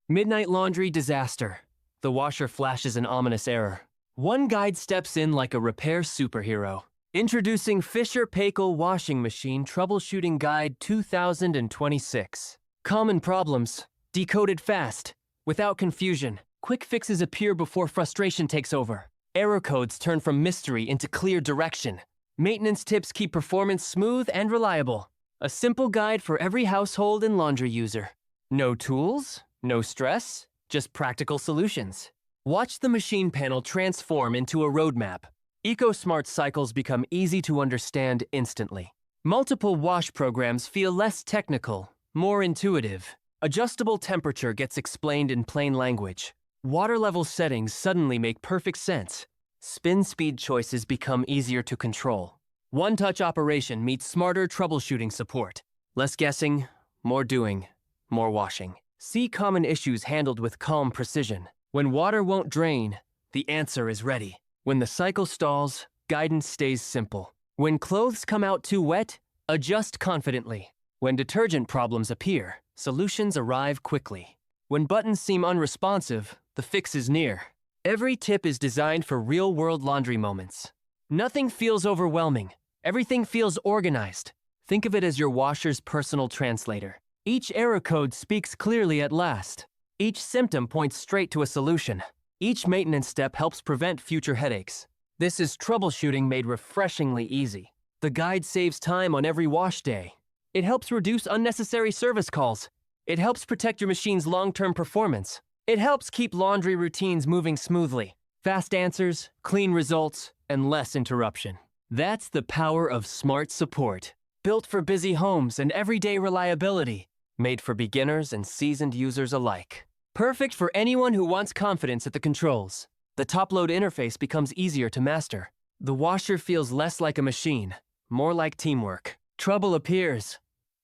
Midnight laundry disaster. The washer flashes an ominous error. One guide steps in like a repair superhero. Introducing Fisher Paykel Washing Machine Troubleshooting Guide 2026. Common problems. Decoded fast. Without confusion. Quick fixes appear before frustration takes over. Error codes turn from mystery into clear direction. Maintenance tips keep performance smooth and reliable. A simple guide for every household and laundry user. No tools, no stress, just practical solutions. Watch the machine panel transform into a roadmap. EcoSmart cycles become easy to understand instantly. Multiple wash programs feel less technical, more intuitive. Adjustable temperature gets explained in plain language. Water level settings suddenly make perfect sense. Spin speed choices become easier to control. One-touch operation meets smarter troubleshooting support. Less guessing, more doing, more washing. See common issues handled with calm precision. When water won't drain, the answer is ready. When the cycle stalls, guidance stays simple. When clothes come out too wet, adjust confidently. When detergent problems appear, solutions arrive quickly. When buttons seem unresponsive, the fix is near. Every tip is designed for real-world laundry moments. Nothing feels overwhelming. Everything feels organized. Think of it as your washer's personal translator. Each error code speaks clearly at last. Each symptom points straight to a solution. Each maintenance step helps prevent future headaches. This is troubleshooting made refreshingly easy. The guide saves time on every wash day. It helps reduce unnecessary service calls. It helps protect your machine's long-term performance. It helps keep laundry routines moving smoothly. Fast answers, clean results, and less interruption. That's the power of smart support. Built for busy homes and everyday reliability. Made for beginners and seasoned users alike. Perfect for anyone who wants confidence at the controls. The top-load interface becomes easier to master. The washer feels less like a machine, more like teamwork. Trouble appears.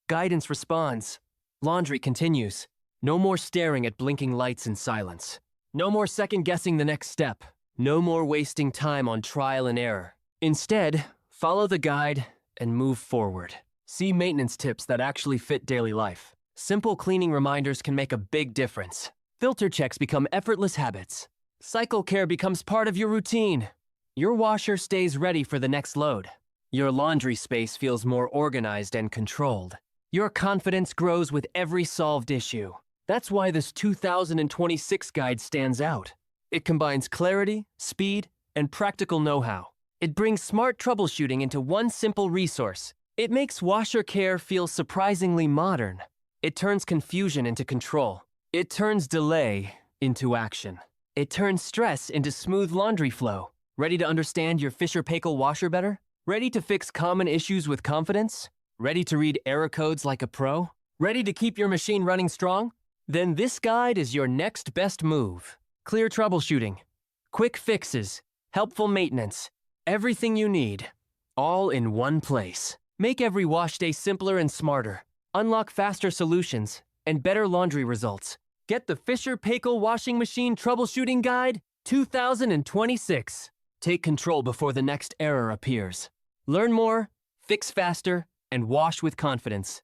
Guidance responds. Laundry continues. No more staring at blinking lights in silence. No more second-guessing the next step. No more wasting time on trial and error. Instead, follow the guide and move forward. See maintenance tips that actually fit daily life. Simple cleaning reminders can make a big difference. Filter checks become effortless habits. Cycle care becomes part of your routine. Your washer stays ready for the next load. Your laundry space feels more organized and controlled. Your confidence grows with every solved issue. That's why this 2026 guide stands out. It combines clarity, speed, and practical know-how. It brings smart troubleshooting into one simple resource. It makes washer care feel surprisingly modern. It turns confusion into control. It turns delay into action. It turns stress into smooth laundry flow. Ready to understand your Fisher Paykel washer better? Ready to fix common issues with confidence? Ready to read error codes like a pro? Ready to keep your machine running strong? Then this guide is your next best move. Clear troubleshooting, quick fixes, helpful maintenance, everything you need, all in one place. Make every wash day simpler and smarter. Unlock faster solutions and better laundry results. Get the Fisher Paykel Washing Machine Troubleshooting Guide 2026. Take control before the next error appears. Learn more, fix faster, and wash with confidence.